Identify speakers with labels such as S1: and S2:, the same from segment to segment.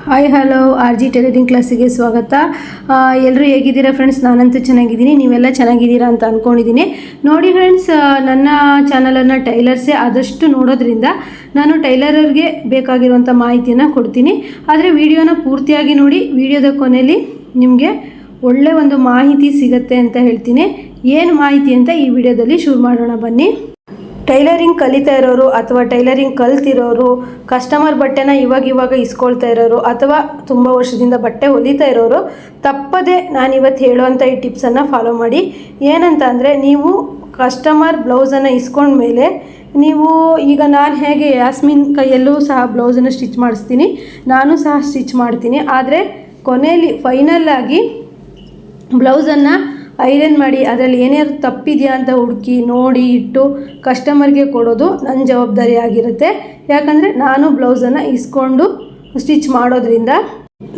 S1: Hi hello RG tailoring ಕ್ಲಾಸಿಗೆ ಸ್ವಾಗತ. ಎಲ್ಲರೂ ಹೇಗಿದ್ದೀರಾ ಫ್ರೆಂಡ್ಸ್? ನಾನಂತೂ ಚೆನ್ನಾಗಿದ್ದೀನಿ, ನೀವೆಲ್ಲ ಚೆನ್ನಾಗಿದ್ದೀರಾ ಅಂತ ಅಂದ್ಕೊಂಡಿದ್ದೀನಿ. ನೋಡಿ ಫ್ರೆಂಡ್ಸ್, ನನ್ನ ಚಾನಲನ್ನು ಟೈಲರ್ಸೇ ಆದಷ್ಟು ನೋಡೋದ್ರಿಂದ ನಾನು ಟೈಲರ್ಗೆ ಬೇಕಾಗಿರುವಂಥ ಮಾಹಿತಿಯನ್ನು ಕೊಡ್ತೀನಿ. ಆದರೆ ವಿಡಿಯೋನ ಪೂರ್ತಿಯಾಗಿ ನೋಡಿ, ವಿಡಿಯೋದ ಕೊನೆಯಲ್ಲಿ ನಿಮಗೆ ಒಳ್ಳೆ ಒಂದು ಮಾಹಿತಿ ಸಿಗುತ್ತೆ ಅಂತ ಹೇಳ್ತೀನಿ. ಏನು ಮಾಹಿತಿ ಅಂತ ಈ ವಿಡಿಯೋದಲ್ಲಿ ಶುರು ಮಾಡೋಣ ಬನ್ನಿ. ಟೈಲರಿಂಗ್ ಕಲಿತಾ ಇರೋರು ಅಥವಾ ಟೈಲರಿಂಗ್ ಕಲ್ತಿರೋರು, ಕಸ್ಟಮರ್ ಬಟ್ಟೆನ ಇವಾಗ ಇಸ್ಕೊಳ್ತಾ ಇರೋರು ಅಥವಾ ತುಂಬ ವರ್ಷದಿಂದ ಬಟ್ಟೆ ಹೊಲಿತಾ ಇರೋರು ತಪ್ಪದೆ ನಾನಿವತ್ತು ಹೇಳುವಂಥ ಈ ಟಿಪ್ಸನ್ನು ಫಾಲೋ ಮಾಡಿ. ಏನಂತ ಅಂದರೆ, ನೀವು ಕಸ್ಟಮರ್ ಬ್ಲೌಸನ್ನು ಇಸ್ಕೊಂಡ್ಮೇಲೆ ನೀವು ಈಗ ನಾನು ಹೇಗೆ ಯಾಸ್ಮಿನ್ ಕೈಯಲ್ಲೂ ಸಹ ಬ್ಲೌಸನ್ನು ಸ್ಟಿಚ್ ಮಾಡಿಸ್ತೀನಿ, ನಾನು ಸಹ ಸ್ಟಿಚ್ ಮಾಡ್ತೀನಿ. ಆದರೆ ಕೊನೆಯಲ್ಲಿ ಫೈನಲ್ಲಾಗಿ ಬ್ಲೌಸನ್ನು ಐರನ್ ಮಾಡಿ ಅದರಲ್ಲಿ ಏನಾದ್ರು ತಪ್ಪಿದೆಯಾ ಅಂತ ಹುಡುಕಿ ನೋಡಿ ಇಟ್ಟು ಕಸ್ಟಮರ್ಗೆ ಕೊಡೋದು ನನ್ನ ಜವಾಬ್ದಾರಿ ಆಗಿರುತ್ತೆ. ಯಾಕಂದರೆ ನಾನು ಬ್ಲೌಸನ್ನು ಇಸ್ಕೊಂಡು ಸ್ಟಿಚ್ ಮಾಡೋದ್ರಿಂದ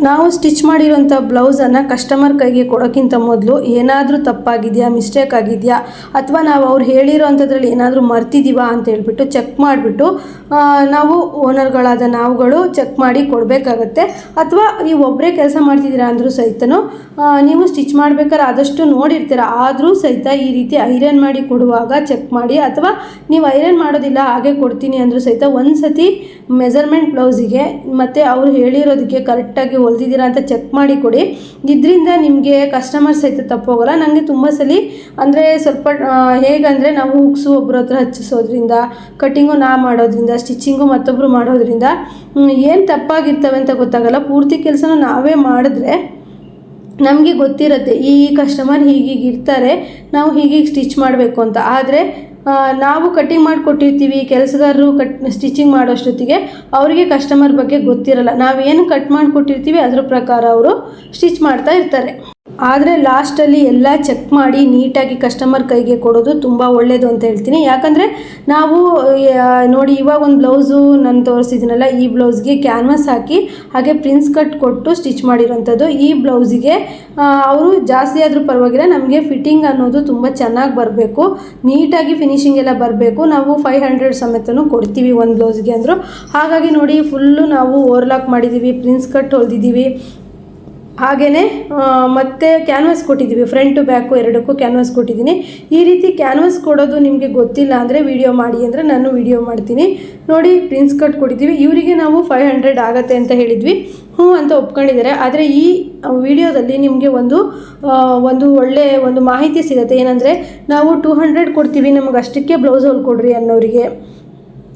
S1: ನಾವು ಸ್ಟಿಚ್ ಮಾಡಿರೋಂಥ ಬ್ಲೌಸನ್ನು ಕಸ್ಟಮರ್ ಕೈಗೆ ಕೊಡೋಕ್ಕಿಂತ ಮೊದಲು ಏನಾದರೂ ತಪ್ಪಾಗಿದೆಯಾ, ಮಿಸ್ಟೇಕ್ ಆಗಿದೆಯಾ, ಅಥವಾ ನಾವು ಅವ್ರು ಹೇಳಿರೋ ಅಂಥದ್ರಲ್ಲಿ ಏನಾದರೂ ಮರ್ತಿದ್ದೀವಾ ಅಂತ ಹೇಳ್ಬಿಟ್ಟು ಚೆಕ್ ಮಾಡಿಬಿಟ್ಟು ನಾವು ಓನರ್ಗಳಾದ ನಾವುಗಳು ಚೆಕ್ ಮಾಡಿ ಕೊಡಬೇಕಾಗತ್ತೆ. ಅಥವಾ ನೀವು ಒಬ್ಬರೇ ಕೆಲಸ ಮಾಡ್ತಿದ್ದೀರಾ ಅಂದರೂ ಸಹಿತನೂ ನೀವು ಸ್ಟಿಚ್ ಮಾಡ್ಬೇಕಾದ್ರೆ ಆದಷ್ಟು ನೋಡಿರ್ತೀರ, ಆದರೂ ಸಹಿತ ಈ ರೀತಿ ಐರನ್ ಮಾಡಿ ಕೊಡುವಾಗ ಚೆಕ್ ಮಾಡಿ. ಅಥವಾ ನೀವು ಐರನ್ ಮಾಡೋದಿಲ್ಲ ಹಾಗೆ ಕೊಡ್ತೀನಿ ಅಂದರೂ ಸಹಿತ ಒಂದು ಸತಿ ಮೆಜರ್ಮೆಂಟ್ ಬ್ಲೌಸಿಗೆ ಮತ್ತು ಅವ್ರು ಹೇಳಿರೋದಕ್ಕೆ ಕರೆಕ್ಟಾಗಿ ಹೊಲ್ದಿದ್ದೀರಾ ಅಂತ ಚೆಕ್ ಮಾಡಿ ಕೊಡಿ. ಇದರಿಂದ ನಿಮಗೆ ಕಸ್ಟಮರ್ ಸಹಿತ ತಪ್ಪೋಗಲ್ಲ. ನನಗೆ ತುಂಬ ಸಲ ಅಂದರೆ ಸ್ವಲ್ಪ ಹೇಗಂದರೆ, ನಾವು ಹುಕ್ಸು ಒಬ್ಬರ ಹತ್ರ ಹಚ್ಚಿಸೋದ್ರಿಂದ, ಕಟ್ಟಿಂಗು ನಾ ಮಾಡೋದ್ರಿಂದ, ಸ್ಟಿಚಿಂಗು ಮತ್ತೊಬ್ಬರು ಮಾಡೋದ್ರಿಂದ ಏನು ತಪ್ಪಾಗಿರ್ತವೆ ಅಂತ ಗೊತ್ತಾಗಲ್ಲ. ಪೂರ್ತಿ ಕೆಲಸನೂ ನಾವೇ ಮಾಡಿದ್ರೆ ನಮಗೆ ಗೊತ್ತಿರುತ್ತೆ ಈ ಕಸ್ಟಮರ್ ಹೀಗಿರ್ತಾರೆ, ನಾವು ಹೀಗೀಗೆ ಸ್ಟಿಚ್ ಮಾಡಬೇಕು ಅಂತ. ಆದರೆ ನಾವು ಕಟ್ಟಿಂಗ್ ಮಾಡಿಕೊಟ್ಟಿರ್ತೀವಿ, ಕೆಲಸಗಾರರು ಸ್ಟಿಚಿಂಗ್ ಮಾಡೋಷ್ಟೊತ್ತಿಗೆ ಅವರಿಗೆ ಕಸ್ಟಮರ್ ಬಗ್ಗೆ ಗೊತ್ತಿರಲ್ಲ. ನಾವೇನು ಕಟ್ ಮಾಡಿಕೊಟ್ಟಿರ್ತೀವಿ ಅದರ ಪ್ರಕಾರ ಅವರು ಸ್ಟಿಚ್ ಮಾಡ್ತಾ ಇರ್ತಾರೆ. ಆದರೆ ಲಾಸ್ಟಲ್ಲಿ ಎಲ್ಲ ಚೆಕ್ ಮಾಡಿ ನೀಟಾಗಿ ಕಸ್ಟಮರ್ ಕೈಗೆ ಕೊಡೋದು ತುಂಬ ಒಳ್ಳೆಯದು ಅಂತ ಹೇಳ್ತೀನಿ. ಯಾಕಂದರೆ ನಾವು ನೋಡಿ, ಇವಾಗ ಒಂದು ಬ್ಲೌಸು ನಾನು ತೋರಿಸಿದ್ದೀನಲ್ಲ, ಈ ಬ್ಲೌಸ್ಗೆ ಕ್ಯಾನ್ವಾಸ್ ಹಾಕಿ ಹಾಗೆ ಪ್ರಿನ್ಸ್ ಕಟ್ ಕೊಟ್ಟು ಸ್ಟಿಚ್ ಮಾಡಿರೋಂಥದ್ದು. ಈ ಬ್ಲೌಸಿಗೆ ಅವರು ಜಾಸ್ತಿ ಆದರೂ ಪರವಾಗಿಲ್ಲ, ನಮಗೆ ಫಿಟ್ಟಿಂಗ್ ಅನ್ನೋದು ತುಂಬ ಚೆನ್ನಾಗಿ ಬರಬೇಕು, ನೀಟಾಗಿ ಫಿನಿಶಿಂಗ್ ಎಲ್ಲ ಬರಬೇಕು. ನಾವು 500 ಸಮೇತನೂ ಕೊಡ್ತೀವಿ ಒಂದು ಬ್ಲೌಸ್ಗೆ ಅಂದರು. ಹಾಗಾಗಿ ನೋಡಿ, ಫುಲ್ಲು ನಾವು ಓವರ್ಲಾಕ್ ಮಾಡಿದ್ದೀವಿ, ಪ್ರಿನ್ಸ್ ಕಟ್ ಹೊಲ್ದಿದ್ದೀವಿ, ಹಾಗೆಯೇ ಮತ್ತು ಕ್ಯಾನ್ವಾಸ್ ಕೊಟ್ಟಿದ್ದೀವಿ. ಫ್ರಂಟ್ ಟು ಬ್ಯಾಕು ಎರಡಕ್ಕೂ ಕ್ಯಾನ್ವಾಸ್ ಕೊಟ್ಟಿದ್ದೀನಿ. ಈ ರೀತಿ ಕ್ಯಾನ್ವಾಸ್ ಕೊಡೋದು ನಿಮಗೆ ಗೊತ್ತಿಲ್ಲ ಅಂದರೆ ವಿಡಿಯೋ ಮಾಡಿ ಅಂದರೆ ನಾನು ವಿಡಿಯೋ ಮಾಡ್ತೀನಿ. ನೋಡಿ, ಪ್ರಿನ್ಸ್ ಕಟ್ ಕೊಟ್ಟಿದ್ದೀವಿ. ಇವರಿಗೆ ನಾವು 500 ಆಗುತ್ತೆ ಅಂತ ಹೇಳಿದ್ವಿ, ಹ್ಞೂ ಅಂತ ಒಪ್ಕೊಂಡಿದ್ದಾರೆ. ಆದರೆ ಈ ವಿಡಿಯೋದಲ್ಲಿ ನಿಮಗೆ ಒಂದು ಒಳ್ಳೆಯ ಒಂದು ಮಾಹಿತಿ ಸಿಗುತ್ತೆ. ಏನಂದರೆ, ನಾವು 200 ಕೊಡ್ತೀವಿ, ನಮಗೆ ಅಷ್ಟಕ್ಕೆ ಬ್ಲೌಸ್ ಹೊಲ್ಕೊಡ್ರಿ ಅನ್ನೋರಿಗೆ,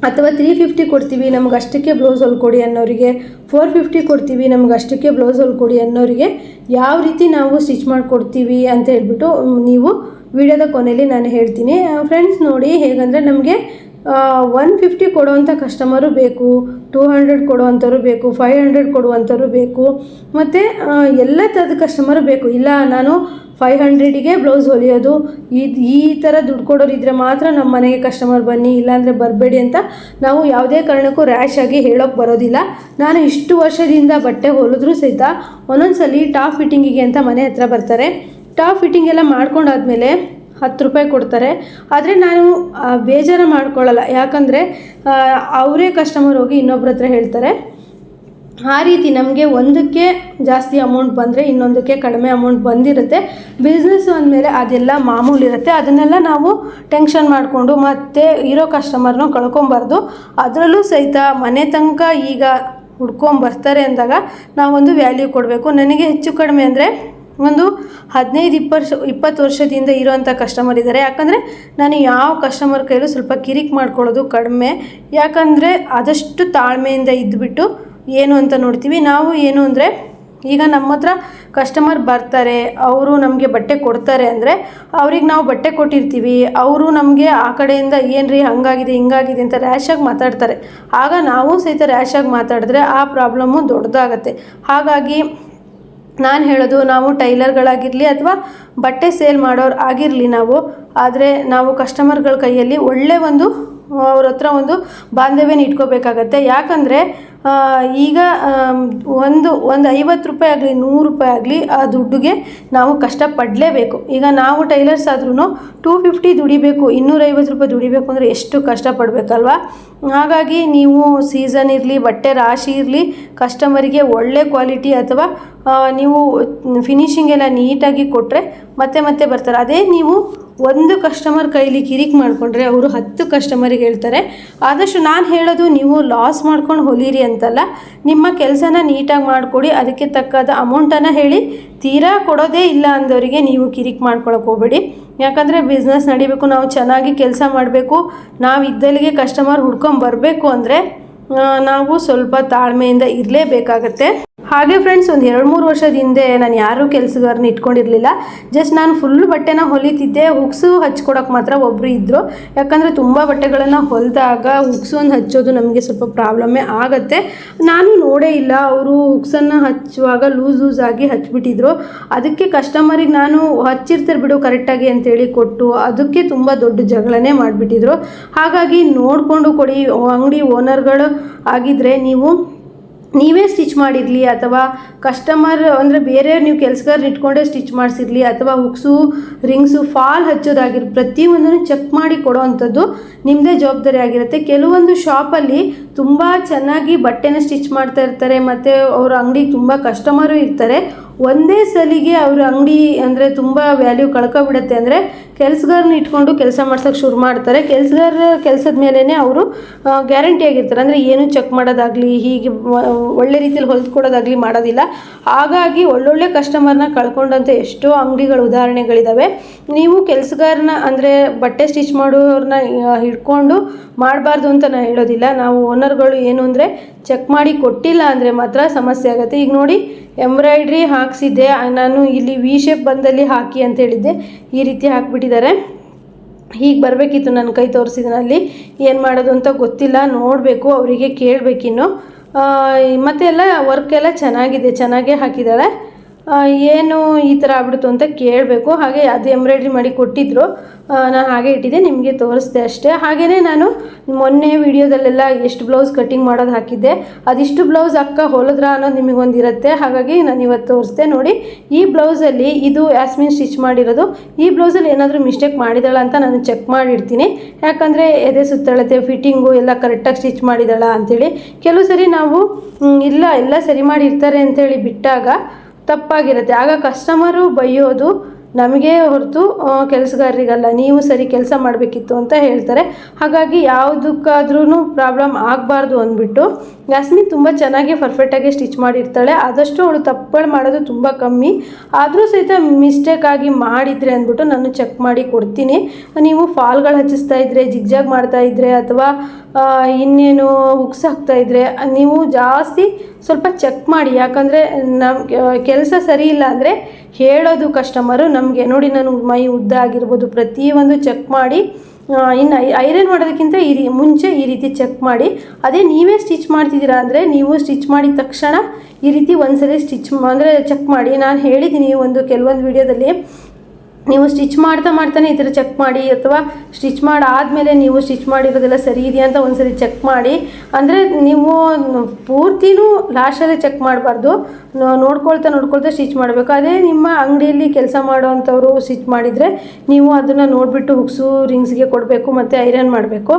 S1: ಅಥವಾ 350 ಕೊಡ್ತೀವಿ, ನಮ್ಗೆ ಅಷ್ಟಕ್ಕೆ ಬ್ಲೌಸ್ ಹೊಲ್ಕೊಡಿ ಅನ್ನೋರಿಗೆ, 450 ಕೊಡ್ತೀವಿ, ನಮ್ಗೆ ಅಷ್ಟಕ್ಕೆ ಬ್ಲೌಸ್ ಹೊಲ್ಕೊಡಿ ಅನ್ನೋರಿಗೆ ಯಾವ ರೀತಿ ನಾವು ಸ್ಟಿಚ್ ಮಾಡಿಕೊಡ್ತೀವಿ ಅಂತ ಹೇಳ್ಬಿಟ್ಟು ನೀವು ವಿಡಿಯೋದ ಕೊನೆಯಲ್ಲಿ ನಾನು ಹೇಳ್ತೀನಿ. ಫ್ರೆಂಡ್ಸ್ ನೋಡಿ, ಹೇಗಂದರೆ ನಮಗೆ 150 ಕೊಡುವಂಥ ಕಸ್ಟಮರು ಬೇಕು, 200 ಕೊಡುವಂಥವ್ರು ಬೇಕು, 500 ಕೊಡುವಂಥವ್ರು ಬೇಕು, ಮತ್ತು ಎಲ್ಲ ಥರದ ಕಸ್ಟಮರು ಬೇಕು. ಇಲ್ಲ ನಾನು 500ಗೆ ಬ್ಲೌಸ್ ಹೊಲಿಯೋದು, ಈ ಥರ ದುಡ್ಡು ಕೊಡೋರಿದ್ದರೆ ಮಾತ್ರ ನಮ್ಮ ಮನೆಗೆ ಕಸ್ಟಮರ್ ಬನ್ನಿ, ಇಲ್ಲಾಂದರೆ ಬರಬೇಡಿ ಅಂತ ನಾವು ಯಾವುದೇ ಕಾರಣಕ್ಕೂ ರ್ಯಾಶ್ ಆಗಿ ಹೇಳೋಕ್ಕೆ ಬರೋದಿಲ್ಲ. ನಾನು ಇಷ್ಟು ವರ್ಷದಿಂದ ಬಟ್ಟೆ ಹೊಲಿದ್ರೂ ಸಹಿತ ಒಂದೊಂದು ಸಲ ಟಾಪ್ ಫಿಟ್ಟಿಂಗಿಗೆ ಅಂತ ಮನೆ ಹತ್ರ ಬರ್ತಾರೆ. ಟಾಪ್ ಫಿಟ್ಟಿಂಗ್ ಎಲ್ಲ ಮಾಡ್ಕೊಂಡಾದ್ಮೇಲೆ 10 ರೂಪಾಯಿ ಕೊಡ್ತಾರೆ. ಆದರೆ ನಾನು ಬೇಜಾರು ಮಾಡ್ಕೊಳ್ಳಲ್ಲ, ಯಾಕಂದರೆ ಅವರೇ ಕಸ್ಟಮರ್ ಹೋಗಿ ಇನ್ನೊಬ್ಬರ ಹತ್ರ ಹೇಳ್ತಾರೆ. ಆ ರೀತಿ ನಮಗೆ ಒಂದಕ್ಕೆ ಜಾಸ್ತಿ ಅಮೌಂಟ್ ಬಂದರೆ ಇನ್ನೊಂದಕ್ಕೆ ಕಡಿಮೆ ಅಮೌಂಟ್ ಬಂದಿರುತ್ತೆ. ಬಿಸ್ನೆಸ್ಸು ಅಂದಮೇಲೆ ಅದೆಲ್ಲ ಮಾಮೂಲಿರುತ್ತೆ. ಅದನ್ನೆಲ್ಲ ನಾವು ಟೆನ್ಷನ್ ಮಾಡಿಕೊಂಡು ಮತ್ತೆ ಇರೋ ಕಸ್ಟಮರ್ನ ಕಳ್ಕೊಬಾರ್ದು. ಅದರಲ್ಲೂ ಸಹಿತ ಮನೆ ತನಕ ಈಗ ಹುಡ್ಕೊಂಬರ್ತಾರೆ ಅಂದಾಗ ನಾವೊಂದು ವ್ಯಾಲ್ಯೂ ಕೊಡಬೇಕು. ನನಗೆ ಹೆಚ್ಚು ಕಡಿಮೆ ಅಂದರೆ ಒಂದು 15-20 ವರ್ಷದಿಂದ ಇರೋವಂಥ ಕಸ್ಟಮರ್ ಇದ್ದಾರೆ. ಯಾಕಂದರೆ ನಾನು ಯಾವ ಕಸ್ಟಮರ್ ಕೈಲೂ ಸ್ವಲ್ಪ ಕಿರಿಕ್ ಮಾಡ್ಕೊಳ್ಳೋದು ಕಡಿಮೆ. ಯಾಕಂದರೆ ಆದಷ್ಟು ತಾಳ್ಮೆಯಿಂದ ಇದ್ದುಬಿಟ್ಟು ಏನು ಅಂತ ನೋಡ್ತೀವಿ. ನಾವು ಏನು ಅಂದರೆ, ಈಗ ನಮ್ಮ ಹತ್ರ ಕಸ್ಟಮರ್ ಬರ್ತಾರೆ, ಅವರು ನಮಗೆ ಬಟ್ಟೆ ಕೊಡ್ತಾರೆ ಅಂದರೆ ಅವ್ರಿಗೆ ನಾವು ಬಟ್ಟೆ ಕೊಟ್ಟಿರ್ತೀವಿ, ಅವರು ನಮಗೆ ಆ ಕಡೆಯಿಂದ ಏನು ರೀ ಹಂಗಾಗಿದೆ ಹಿಂಗಾಗಿದೆ ಅಂತ ರ್ಯಾಶಾಗಿ ಮಾತಾಡ್ತಾರೆ. ಆಗ ನಾವು ಸಹಿತ ರ್ಯಾಶಾಗಿ ಮಾತಾಡಿದ್ರೆ ಆ ಪ್ರಾಬ್ಲಮ್ಮು ದೊಡ್ಡದಾಗತ್ತೆ. ಹಾಗಾಗಿ ನಾನು ಹೇಳೋದು, ನಾವು ಟೈಲರ್ಗಳಾಗಿರಲಿ ಅಥವಾ ಬಟ್ಟೆ ಸೇಲ್ ಮಾಡೋರು ಆಗಿರಲಿ, ನಾವು ಕಸ್ಟಮರ್ಗಳ ಕೈಯಲ್ಲಿ ಒಳ್ಳೆ ಒಂದು ಅವ್ರ ಹತ್ರ ಒಂದು ಬಾಂಧವ್ಯನ ಇಟ್ಕೋಬೇಕಾಗತ್ತೆ. ಯಾಕಂದರೆ ಈಗ ಒಂದು 50 ರೂಪಾಯಿ ಆಗಲಿ 100 ರೂಪಾಯಿ ಆಗಲಿ ಆ ದುಡ್ಡಿಗೆ ನಾವು ಕಷ್ಟಪಡಲೇಬೇಕು. ಈಗ ನಾವು ಟೈಲರ್ಸ್ ಆದ್ರೂ 250 ದುಡಿಬೇಕು, 250 ರೂಪಾಯಿ ದುಡಿಬೇಕು ಅಂದರೆ ಎಷ್ಟು ಕಷ್ಟಪಡಬೇಕಲ್ವ. ಹಾಗಾಗಿ ನೀವು ಸೀಸನ್ ಇರಲಿ, ಬಟ್ಟೆ ರಾಶಿ ಇರಲಿ, ಕಸ್ಟಮರಿಗೆ ಒಳ್ಳೆ ಕ್ವಾಲಿಟಿ ಅಥವಾ ನೀವು ಫಿನಿಶಿಂಗ್ ಎಲ್ಲ ನೀಟಾಗಿ ಕೊಟ್ಟರೆ ಮತ್ತೆ ಮತ್ತೆ ಬರ್ತಾರೆ. ಅದೇ ನೀವು ಒಂದು ಕಸ್ಟಮರ್ ಕೈಲಿ ಕಿರಿಕ್ ಮಾಡಿಕೊಂಡ್ರೆ ಅವರು 10 ಕಸ್ಟಮರಿಗೆ ಹೇಳ್ತಾರೆ. ಆದಷ್ಟು ನಾನು ಹೇಳೋದು ನೀವು ಲಾಸ್ ಮಾಡ್ಕೊಂಡು ಹೊಲೀರಿ ಅಂತಲ್ಲ, ನಿಮ್ಮ ಕೆಲಸನ ನೀಟಾಗಿ ಮಾಡಿಕೊಡಿ, ಅದಕ್ಕೆ ತಕ್ಕಾದ ಅಮೌಂಟನ್ನು ಹೇಳಿ. ತೀರಾ ಕೊಡೋದೇ ಇಲ್ಲ ಅಂದವರಿಗೆ ನೀವು ಕಿರಿಕ್ ಮಾಡ್ಕೊಳಕ್ಕೆ ಹೋಗಬೇಡಿ. ಯಾಕಂದರೆ ಬಿಸ್ನೆಸ್ ನಡಿಬೇಕು, ನಾವು ಚೆನ್ನಾಗಿ ಕೆಲಸ ಮಾಡಬೇಕು, ನಾವು ಇದ್ದಲ್ಲಿಗೆ ಕಸ್ಟಮರ್ ಹುಡ್ಕೊಂಡು ಬರಬೇಕು ಅಂದರೆ ನಾವು ಸ್ವಲ್ಪ ತಾಳ್ಮೆಯಿಂದ ಇರಲೇಬೇಕಾಗತ್ತೆ. ಹಾಗೆ ಫ್ರೆಂಡ್ಸ್, ಒಂದು 2-3 ವರ್ಷದ ಹಿಂದೆ ನಾನು ಯಾರೂ ಕೆಲಸಗಾರನ್ನ ಇಟ್ಕೊಂಡಿರಲಿಲ್ಲ. ಜಸ್ಟ್ ನಾನು ಫುಲ್ ಬಟ್ಟೆನ ಹೊಲಿತಿದ್ದೆ. ಹುಕ್ಸು ಹಚ್ಕೊಡೋಕೆ ಮಾತ್ರ ಒಬ್ಬರು ಇದ್ದರು. ಯಾಕಂದರೆ ತುಂಬ ಬಟ್ಟೆಗಳನ್ನು ಹೊಲಿದಾಗ ಹುಕ್ಸು ಒಂದು ಹಚ್ಚೋದು ನಮಗೆ ಸ್ವಲ್ಪ ಪ್ರಾಬ್ಲಮ್ಮೇ ಆಗುತ್ತೆ. ನಾನು ನೋಡೇ ಇಲ್ಲ, ಅವರು ಹುಕ್ಸನ್ನು ಹಚ್ಚುವಾಗ ಲೂಸ್ ಆಗಿ ಹಚ್ಬಿಟ್ಟಿದ್ರು. ಅದಕ್ಕೆ ಕಸ್ಟಮರಿಗೆ ನಾನು ಹಚ್ಚಿರ್ತಾರೆ ಬಿಡು ಕರೆಕ್ಟಾಗಿ ಅಂತೇಳಿ ಕೊಟ್ಟು ಅದಕ್ಕೆ ತುಂಬ ದೊಡ್ಡ ಜಗಳನೇ ಮಾಡಿಬಿಟ್ಟಿದ್ರು. ಹಾಗಾಗಿ ನೋಡಿಕೊಂಡು ಕೊಡಿ. ಅಂಗಡಿ ಓನರ್ಗಳು ಆಗಿದ್ದರೆ ನೀವೇ ಸ್ಟಿಚ್ ಮಾಡಿರಲಿ, ಅಥವಾ ಕಸ್ಟಮರ್ ಅಂದರೆ ಬೇರೆಯವ್ರು ನೀವು ಕೆಲಸಗಾರನ್ನ ಇಟ್ಕೊಂಡೇ ಸ್ಟಿಚ್ ಮಾಡಿಸಿರಲಿ, ಅಥವಾ ಹುಕ್ಸು, ರಿಂಗ್ಸು, ಫಾಲ್ ಹಚ್ಚೋದಾಗಿರೋ ಪ್ರತಿಯೊಂದನ್ನು ಚೆಕ್ ಮಾಡಿ ಕೊಡೋ ಅಂಥದ್ದು ನಿಮ್ಮದೇ ಜವಾಬ್ದಾರಿ ಆಗಿರುತ್ತೆ. ಕೆಲವೊಂದು ಶಾಪಲ್ಲಿ ತುಂಬ ಚೆನ್ನಾಗಿ ಬಟ್ಟೆನ ಸ್ಟಿಚ್ ಮಾಡ್ತಾ ಇರ್ತಾರೆ, ಮತ್ತು ಅವ್ರ ಅಂಗಡಿಗೆ ತುಂಬ ಕಸ್ಟಮರು ಇರ್ತಾರೆ. ಒಂದೇ ಸಲಿಗೆ ಅವ್ರ ಅಂಗಡಿ ಅಂದರೆ ತುಂಬ ವ್ಯಾಲ್ಯೂ ಕಳ್ಕೊಬಿಡುತ್ತೆ. ಅಂದರೆ ಕೆಲಸಗಾರನ್ನ ಇಟ್ಕೊಂಡು ಕೆಲಸ ಮಾಡ್ಸೋಕ್ಕೆ ಶುರು ಮಾಡ್ತಾರೆ. ಕೆಲಸದ ಮೇಲೇ ಅವರು ಗ್ಯಾರಂಟಿ ಆಗಿರ್ತಾರೆ. ಅಂದರೆ ಏನು ಚೆಕ್ ಮಾಡೋದಾಗಲಿ, ಹೀಗೆ ಒಳ್ಳೆ ರೀತಿಯಲ್ಲಿ ಹೊಲಿದ್ಕೊಡೋದಾಗಲಿ ಮಾಡೋದಿಲ್ಲ. ಹಾಗಾಗಿ ಒಳ್ಳೊಳ್ಳೆ ಕಸ್ಟಮರ್ನ ಕಳ್ಕೊಂಡಂಥ ಎಷ್ಟೋ ಅಂಗಡಿಗಳ ಉದಾಹರಣೆಗಳಿದ್ದಾವೆ. ನೀವು ಕೆಲಸಗಾರನ ಅಂದರೆ ಬಟ್ಟೆ ಸ್ಟಿಚ್ ಮಾಡೋರನ್ನ ಹಿಡ್ಕೊಂಡು ಮಾಡಬಾರ್ದು ಅಂತ ನಾನು ಹೇಳೋದಿಲ್ಲ. ನಾವು ಓನರ್ಗಳು ಏನು ಅಂದರೆ ಚೆಕ್ ಮಾಡಿ ಕೊಟ್ಟಿಲ್ಲ ಅಂದರೆ ಮಾತ್ರ ಸಮಸ್ಯೆ ಆಗುತ್ತೆ. ಈಗ ನೋಡಿ, ಎಂಬ್ರಾಯ್ಡ್ರಿ ಹಾಕ್ಸಿದ್ದೆ ನಾನು, ಇಲ್ಲಿ ವಿ ಶೇಪ್ ಬಂದಲ್ಲಿ ಹಾಕಿ ಅಂತ ಹೇಳಿದ್ದೆ, ಈ ರೀತಿ ಹಾಕಿಬಿಟ್ಟಿದ್ದಾರೆ. ಹೀಗೆ ಬರಬೇಕಿತ್ತು, ನನ್ನ ಕೈ ತೋರಿಸಿದ್ರಲ್ಲಿ ಏನು ಮಾಡೋದು ಅಂತ ಗೊತ್ತಿಲ್ಲ, ನೋಡಬೇಕು, ಅವರಿಗೆ ಕೇಳಬೇಕಿನ್ನು. ಮತ್ತು ಎಲ್ಲ ವರ್ಕ್ ಎಲ್ಲ ಚೆನ್ನಾಗೇ ಹಾಕಿದ್ದಾಳೆ. ಏನು ಈ ಥರ ಆಗ್ಬಿಡ್ತು ಅಂತ ಕೇಳಬೇಕು. ಹಾಗೆ ಅದು ಎಂಬ್ರಾಯ್ಡ್ರಿ ಮಾಡಿ ಕೊಟ್ಟಿದ್ದರು, ನಾನು ಹಾಗೆ ಇಟ್ಟಿದ್ದೆ, ನಿಮಗೆ ತೋರಿಸ್ದೆ ಅಷ್ಟೇ. ಹಾಗೆಯೇ ನಾನು ಮೊನ್ನೆ ವಿಡಿಯೋದಲ್ಲೆಲ್ಲ ಎಷ್ಟು ಬ್ಲೌಸ್ ಕಟ್ಟಿಂಗ್ ಮಾಡೋದು ಹಾಕಿದ್ದೆ, ಅದಿಷ್ಟು ಬ್ಲೌಸ್ ಅಕ್ಕ ಹೊಲಿದ್ರ ಅನ್ನೋದು ನಿಮಗೊಂದಿರುತ್ತೆ. ಹಾಗಾಗಿ ನಾನು ಇವತ್ತು ತೋರಿಸ್ದೆ. ನೋಡಿ, ಈ ಬ್ಲೌಸಲ್ಲಿ ಇದು ಯಾಸ್ಮಿನ್ ಸ್ಟಿಚ್ ಮಾಡಿರೋದು. ಈ ಬ್ಲೌಸಲ್ಲಿ ಏನಾದರೂ ಮಿಸ್ಟೇಕ್ ಮಾಡಿದಾಳ ಅಂತ ನಾನು ಚೆಕ್ ಮಾಡಿರ್ತೀನಿ. ಯಾಕಂದರೆ ಎದೆ ಸುತ್ತಳತೆ, ಫಿಟ್ಟಿಂಗು ಎಲ್ಲ ಕರೆಕ್ಟಾಗಿ ಸ್ಟಿಚ್ ಮಾಡಿದಾಳ ಅಂಥೇಳಿ. ಕೆಲವು ಸರಿ ನಾವು ಇಲ್ಲ ಎಲ್ಲ ಸರಿ ಮಾಡಿರ್ತಾರೆ ಅಂಥೇಳಿ ಬಿಟ್ಟಾಗ ತಪ್ಪಾಗಿರುತ್ತೆ. ಆಗ ಕಸ್ಟಮರು ಬೈಯೋದು ನಮಗೆ ಹೊರತು ಕೆಲಸಗಾರರಿಗಲ್ಲ. ನೀವು ಸರಿ ಕೆಲಸ ಮಾಡಬೇಕಿತ್ತು ಅಂತ ಹೇಳ್ತಾರೆ. ಹಾಗಾಗಿ ಯಾವುದಕ್ಕಾದ್ರೂ ಪ್ರಾಬ್ಲಮ್ ಆಗಬಾರ್ದು ಅಂದ್ಬಿಟ್ಟು ಯಾಸ್ಮಿನ್ ತುಂಬ ಚೆನ್ನಾಗಿ ಪರ್ಫೆಕ್ಟಾಗಿ ಸ್ಟಿಚ್ ಮಾಡಿರ್ತಾಳೆ. ಆದಷ್ಟು ಅವಳು ತಪ್ಪುಗಳು ಮಾಡೋದು ತುಂಬ ಕಮ್ಮಿ. ಆದರೂ ಸಹಿತ ಮಿಸ್ಟೇಕಾಗಿ ಮಾಡಿದರೆ ಅಂದ್ಬಿಟ್ಟು ನಾನು ಚೆಕ್ ಮಾಡಿ ಕೊಡ್ತೀನಿ. ನೀವು ಫಾಲ್ಗಳು ಹಚ್ಚಿಸ್ತಾ ಇದ್ದರೆ, ಜಿಗ್ಜಾಗ್ ಮಾಡ್ತಾಯಿದ್ರೆ, ಅಥವಾ ಇನ್ನೇನು ಹುಕ್ಸ್ ಹಾಕ್ತಾಯಿದ್ರೆ ನೀವು ಜಾಸ್ತಿ ಸ್ವಲ್ಪ ಚೆಕ್ ಮಾಡಿ. ಯಾಕಂದರೆ ನಮ್ಮ ಕೆಲಸ ಸರಿ ಇಲ್ಲ ಅಂದರೆ ಹೇಳೋದು ಕಸ್ಟಮರು ನಮಗೆ. ನೋಡಿ, ನಾನು ಮೈ ಉದ್ದ ಆಗಿರ್ಬೋದು ಪ್ರತಿಯೊಂದು ಚೆಕ್ ಮಾಡಿ, ಇನ್ನು ಐರನ್ ಮಾಡೋದಕ್ಕಿಂತ ಮುಂಚೆ ಈ ರೀತಿ ಚೆಕ್ ಮಾಡಿ. ಅದೇ ನೀವೇ ಸ್ಟಿಚ್ ಮಾಡ್ತಿದ್ದೀರಾ ಅಂದರೆ ನೀವು ಸ್ಟಿಚ್ ಮಾಡಿದ ತಕ್ಷಣ ಈ ರೀತಿ ಒಂದ್ಸರಿ ಸ್ಟಿಚ್ ಅಂದರೆ ಚೆಕ್ ಮಾಡಿ. ನಾನು ಹೇಳಿದ್ದೀನಿ ಕೆಲವೊಂದು ವಿಡಿಯೋದಲ್ಲಿ, ನೀವು ಸ್ಟಿಚ್ ಮಾಡ್ತಾನೆ ಈ ಥರ ಚೆಕ್ ಮಾಡಿ, ಅಥವಾ ಸ್ಟಿಚ್ ಮಾಡಾದಮೇಲೆ ನೀವು ಸ್ಟಿಚ್ ಮಾಡಿರೋದೆಲ್ಲ ಸರಿ ಇದೆಯಾ ಅಂತ ಒಂದ್ಸರಿ ಚೆಕ್ ಮಾಡಿ. ಅಂದರೆ ನೀವು ಪೂರ್ತಿನೂ ಲಾಸ್ಟಲ್ಲಿ ಚೆಕ್ ಮಾಡಬಾರ್ದು, ನೋಡ್ಕೊಳ್ತಾ ಸ್ಟಿಚ್ ಮಾಡಬೇಕು. ಅದೇ ನಿಮ್ಮ ಅಂಗಡಿಯಲ್ಲಿ ಕೆಲಸ ಮಾಡೋವಂಥವ್ರು ಸ್ಟಿಚ್ ಮಾಡಿದರೆ ನೀವು ಅದನ್ನು ನೋಡಿಬಿಟ್ಟು ಹುಕ್ಸು, ರಿಂಗ್ಸ್ಗೆ ಕೊಡಬೇಕು ಮತ್ತು ಐರನ್ ಮಾಡಬೇಕು.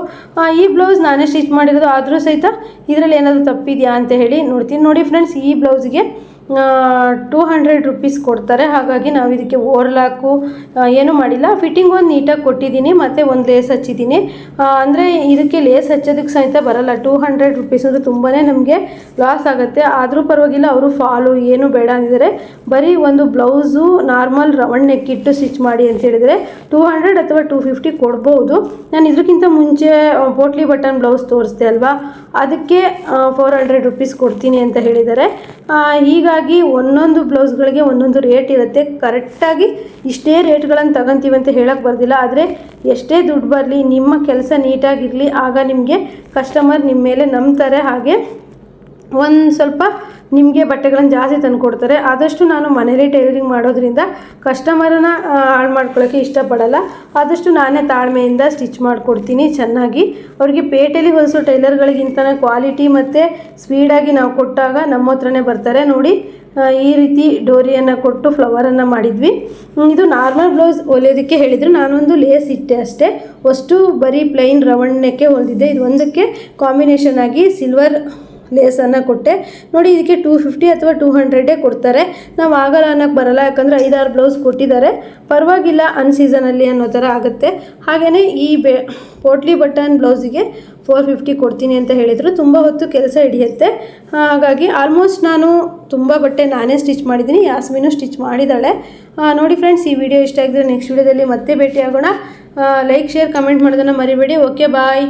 S1: ಈ ಬ್ಲೌಸ್ ನಾನೇ ಸ್ಟಿಚ್ ಮಾಡಿರೋದು, ಆದರೂ ಸಹಿತ ಇದರಲ್ಲಿ ಏನಾದರೂ ತಪ್ಪಿದೆಯಾ ಅಂತ ಹೇಳಿ ನೋಡ್ತೀನಿ. ನೋಡಿ ಫ್ರೆಂಡ್ಸ್, ಈ ಬ್ಲೌಸ್ಗೆ 200 ರೂಪೀಸ್ ಕೊಡ್ತಾರೆ. ಹಾಗಾಗಿ ನಾವು ಇದಕ್ಕೆ ಓರ್ಲಾಕು ಏನೂ ಮಾಡಿಲ್ಲ. ಫಿಟ್ಟಿಂಗ್ ಒಂದು ನೀಟಾಗಿ ಕೊಟ್ಟಿದ್ದೀನಿ, ಮತ್ತು ಒಂದು ಲೇಸ್ ಹಚ್ಚಿದ್ದೀನಿ. ಅಂದರೆ ಇದಕ್ಕೆ ಲೇಸ್ ಹಚ್ಚೋದಕ್ಕೆ ಸಹಿತ ಬರಲ್ಲ. 200 ರೂಪೀಸ್ ಅಂದರೆ ತುಂಬಾ ನಮಗೆ ಲಾಸ್ ಆಗುತ್ತೆ. ಆದರೂ ಪರವಾಗಿಲ್ಲ, ಅವರು ಫಾಲು ಏನು ಬೇಡ ಅಂದಿದ್ದಾರೆ. ಬರೀ ಒಂದು ಬ್ಲೌಸು ನಾರ್ಮಲ್ ರೌಂಡ್ ನೆಕ್ ಇಟ್ಟು ಸ್ಟಿಚ್ ಮಾಡಿ ಅಂತ ಹೇಳಿದರೆ 200 ಅಥವಾ 250 ಕೊಡ್ಬೋದು. ನಾನು ಇದಕ್ಕಿಂತ ಮುಂಚೆ ಪೋಟ್ಲಿ ಬಟನ್ ಬ್ಲೌಸ್ ತೋರಿಸ್ದೆ ಅಲ್ವಾ, ಅದಕ್ಕೆ 400 ರೂಪೀಸ್ ಕೊಡ್ತೀನಿ ಅಂತ ಹೇಳಿದ್ದಾರೆ. ಹೀಗಾಗಿ ಒಂದೊಂದು ಬ್ಲೌಸ್ಗಳಿಗೆ ಒಂದೊಂದು ರೇಟ್ ಇರುತ್ತೆ. ಕರೆಕ್ಟಾಗಿ ಇಷ್ಟೇ ರೇಟ್ಗಳನ್ನು ತಗೊತೀವಿ ಅಂತ ಹೇಳಕ್ಕೆ ಬರ್ದಿಲ್ಲ. ಆದರೆ ಎಷ್ಟೇ ದುಡ್ಡು ಬರಲಿ, ನಿಮ್ಮ ಕೆಲಸ ನೀಟಾಗಿರಲಿ, ಆಗ ನಿಮಗೆ ಕಸ್ಟಮರ್ ನಿಮ್ಮ ಮೇಲೆ ನಂಬ್ತಾರೆ. ಹಾಗೆ ಒಂದು ಸ್ವಲ್ಪ ನಿಮಗೆ ಬಟ್ಟೆಗಳನ್ನು ಜಾಸ್ತಿ ತಂದು ಕೊಡ್ತಾರೆ. ಆದಷ್ಟು ನಾನು ಮನೇಲಿ ಟೈಲರಿಂಗ್ ಮಾಡೋದ್ರಿಂದ ಕಸ್ಟಮರನ್ನ ಹಾಳು ಮಾಡ್ಕೊಳ್ಳೋಕ್ಕೆ ಇಷ್ಟಪಡಲ್ಲ. ಆದಷ್ಟು ನಾನೇ ತಾಳ್ಮೆಯಿಂದ ಸ್ಟಿಚ್ ಮಾಡಿಕೊಡ್ತೀನಿ ಚೆನ್ನಾಗಿ. ಅವ್ರಿಗೆ ಪೇಟೆಯಲ್ಲಿ ಹೊಲಿಸೋ ಟೈಲರ್ಗಳಿಗಿಂತ ಕ್ವಾಲಿಟಿ ಮತ್ತು ಸ್ಪೀಡಾಗಿ ನಾವು ಕೊಟ್ಟಾಗ ನಮ್ಮ ಹತ್ರನೇ ಬರ್ತಾರೆ. ನೋಡಿ ಈ ರೀತಿ ಡೋರಿಯನ್ನು ಕೊಟ್ಟು ಫ್ಲವರನ್ನು ಮಾಡಿದ್ವಿ. ಇದು ನಾರ್ಮಲ್ ಬ್ಲೌಸ್ ಹೊಲಿಯೋದಕ್ಕೆ ಹೇಳಿದರು, ನಾನೊಂದು ಲೇಸ್ ಇಟ್ಟೆ ಅಷ್ಟೇ. ಅಷ್ಟು ಬರೀ ಪ್ಲೈನ್ ರೌಂಡ್ ನೆಕ್ಕೆ ಹೊಲಿದಿದ್ದೆ. ಇದು ಒಂದಕ್ಕೆ ಕಾಂಬಿನೇಷನ್ ಆಗಿ ಸಿಲ್ವರ್ ಲೇಸನ್ನು ಕೊಟ್ಟೆ. ನೋಡಿ ಇದಕ್ಕೆ 250 ಅಥವಾ 200 ಕೊಡ್ತಾರೆ. ನಾವು ಆಗಲ್ಲ ಅನ್ನೋಕ್ಕೆ ಬರಲ್ಲ, ಯಾಕಂದರೆ 5-6 ಬ್ಲೌಸ್ ಕೊಟ್ಟಿದ್ದಾರೆ, ಪರವಾಗಿಲ್ಲ ಅನ್ಸೀಸನಲ್ಲಿ ಅನ್ನೋ ಥರ ಆಗುತ್ತೆ. ಹಾಗೆಯೇ ಈ ಪೋಟ್ಲಿ ಬಟನ್ ಬ್ಲೌಸಿಗೆ 450 ಕೊಡ್ತೀನಿ ಅಂತ ಹೇಳಿದರು. ತುಂಬ ಹೊತ್ತು ಕೆಲಸ ಹಿಡಿಯುತ್ತೆ. ಹಾಗಾಗಿ ಆಲ್ಮೋಸ್ಟ್ ನಾನು ತುಂಬ ಬಟ್ಟೆ ನಾನೇ ಸ್ಟಿಚ್ ಮಾಡಿದ್ದೀನಿ, ಯಾಸ್ಮಿನು ಸ್ಟಿಚ್ ಮಾಡಿದ್ದಾಳೆ. ನೋಡಿ ಫ್ರೆಂಡ್ಸ್, ಈ ವಿಡಿಯೋ ಇಷ್ಟ ಆಗಿದ್ರೆ ನೆಕ್ಸ್ಟ್ ವಿಡಿಯೋದಲ್ಲಿ ಮತ್ತೆ ಭೇಟಿ ಆಗೋಣ. ಲೈಕ್, ಶೇರ್, ಕಮೆಂಟ್ ಮಾಡೋದನ್ನು ಮರಿಬೇಡಿ. ಓಕೆ, ಬಾಯ್.